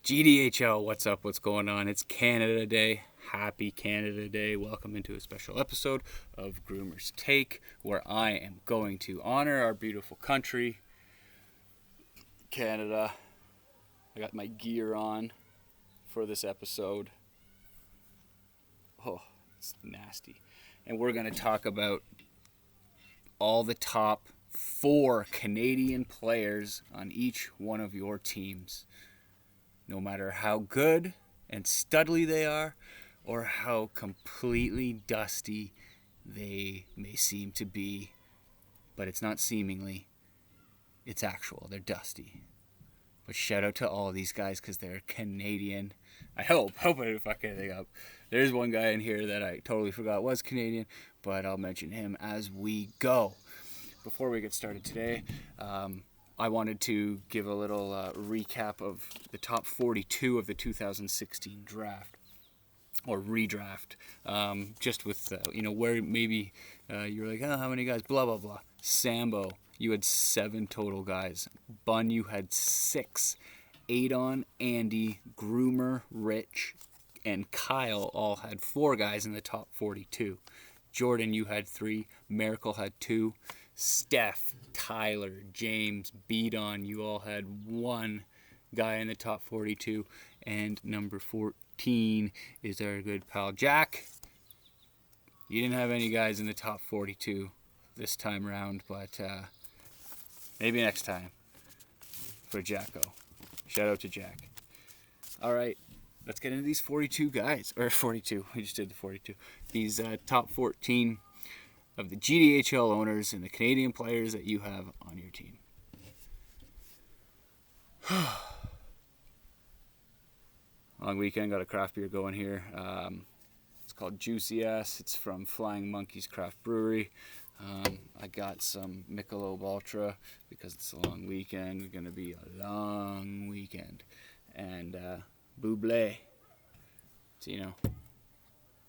GDHL, what's up? What's going on? It's Canada Day. Happy Canada Day. Welcome into a special episode of Groomers Take, where I am going to honor our beautiful country, Canada. I got my gear on for this episode. Oh, it's nasty. And we're going to talk about all the top 4 Canadian players on each one of your teams. No matter how good and studly they are, or how completely dusty they may seem to be. But it's not seemingly, it's actual. They're dusty. But shout out to all of these guys because they're Canadian. I hope I didn't fuck anything up. There's one guy in here that I totally forgot was Canadian, but I'll mention him as we go. Before we get started today, I wanted to give a little recap of the top 42 of the 2016 draft, or redraft, just with, where maybe you're like, oh, how many guys, blah, blah, blah. Sambo, you had 7 total guys. Bun, you had 6. Adon, Andy, Groomer, Rich, and Kyle all had 4 guys in the top 42. Jordan, you had 3. Miracle had 2. Steph, Tyler, James, Beadon, you all had 1 guy in the top 42. And number 14 is our good pal Jack. You didn't have any guys in the top 42 this time around, but maybe next time for Jacko. Shout out to Jack. All right, let's get into these 42 guys. Or 42, we just did the 42. These top 14 of the GDHL owners and the Canadian players that you have on your team. Long weekend, got a craft beer going here. It's called Juicy Ass. It's from Flying Monkeys Craft Brewery. I got some Michelob Ultra because it's a long weekend. It's going to be a long weekend. And Buble. So,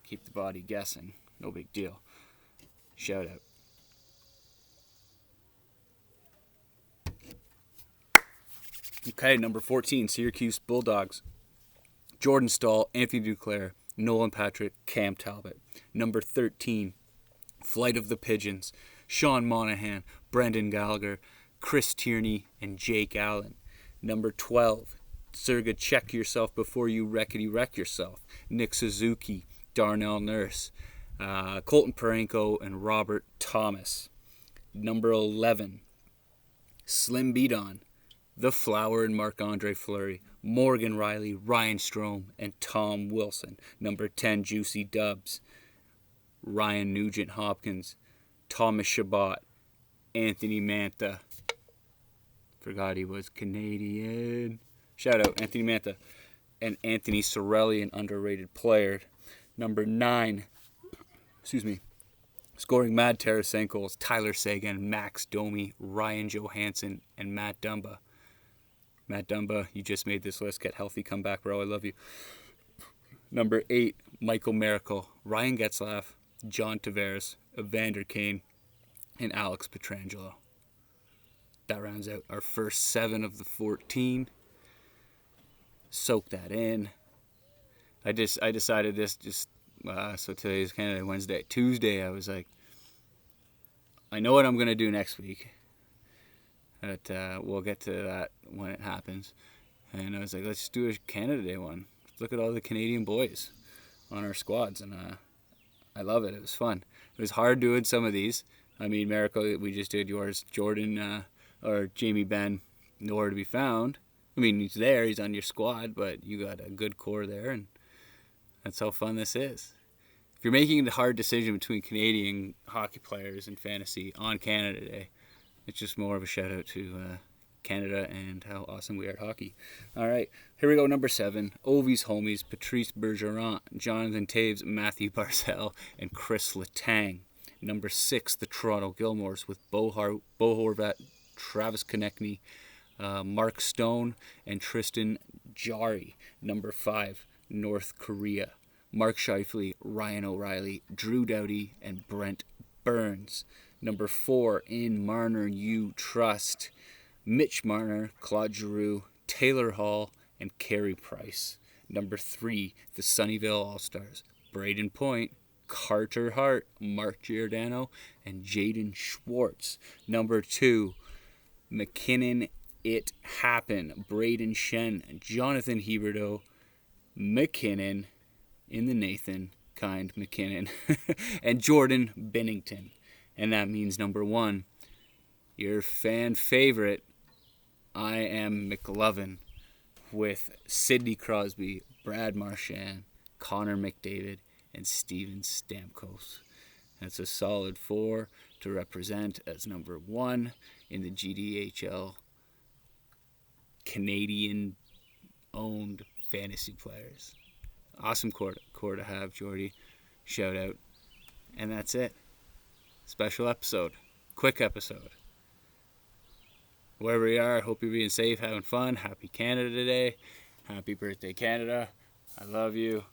keep the body guessing. No big deal. Shout out. Okay, number 14, Syracuse Bulldogs. Jordan Stahl, Anthony Duclair, Nolan Patrick, Cam Talbot. Number 13, Flight of the Pigeons. Sean Monahan, Brendan Gallagher, Chris Tierney, and Jake Allen. Number 12, Serga Check Yourself Before You Wreckety Wreck Yourself. Nick Suzuki, Darnell Nurse. Colton Parenko and Robert Thomas. Number 11, Slim Beadon, The Flower and Marc-Andre Fleury, Morgan Riley, Ryan Strome, and Tom Wilson. Number 10, Juicy Dubs, Ryan Nugent Hopkins, Thomas Chabot, Anthony Mantha. Forgot he was Canadian. Shout out, Anthony Mantha. And Anthony Sorelli, an underrated player. Number 9, scoring Mad Tarasenko, Tyler Seguin, Max Domi, Ryan Johansson, and Matt Dumba. Matt Dumba, you just made this list. Get healthy, come back, bro. I love you. Number 8, Michael Miracle, Ryan Getzlaff, John Tavares, Evander Kane, and Alex Pietrangelo. That rounds out our first 7 of the 14. Soak that in. I decided this so today's Canada Wednesday. Tuesday, I was like, I know what I'm going to do next week. But we'll get to that when it happens. And I was like, let's do a Canada Day one. Look at all the Canadian boys on our squads. And I love it. It was fun. It was hard doing some of these. I mean, Miracle, we just did yours. Jordan or Jamie Benn, nowhere to be found. I mean, he's there. He's on your squad. But you got a good core there. And that's how fun this is. If you're making a hard decision between Canadian hockey players and fantasy on Canada Day, it's just more of a shout out to Canada and how awesome we are at hockey. All right, here we go. Number 7, Ovi's homies, Patrice Bergeron, Jonathan Taves, Matthew Barzal, and Chris Letang. Number 6, the Toronto Gilmores with Bo Horvat, Travis Konechny, Mark Stone, and Tristan Jarry. Number 5, North Korea, Mark Scheifele, Ryan O'Reilly, Drew Doughty, and Brent Burns. Number 4, in Marner You Trust, Mitch Marner, Claude Giroux, Taylor Hall, and Carey Price. Number 3, the Sunnyvale All-Stars, Braden Point, Carter Hart, Mark Giordano, and Jaden Schwartz. Number 2, McKinnon It Happen, Braden Shen, Jonathan Huberdeau, McKinnon, in the Nathan kind McKinnon, and Jordan Bennington. And that means number 1, your fan favorite, I Am McLovin, with Sidney Crosby, Brad Marchand, Connor McDavid, and Steven Stamkos. That's a solid 4 to represent as number 1 in the GDHL Canadian-owned fantasy players. Awesome core to have, Jordy. Shout out. And that's it. Special episode. Quick episode. Wherever you are, hope you're being safe, having fun. Happy Canada Day. Happy birthday, Canada. I love you.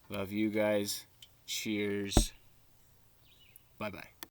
Love you guys. Cheers. Bye-bye.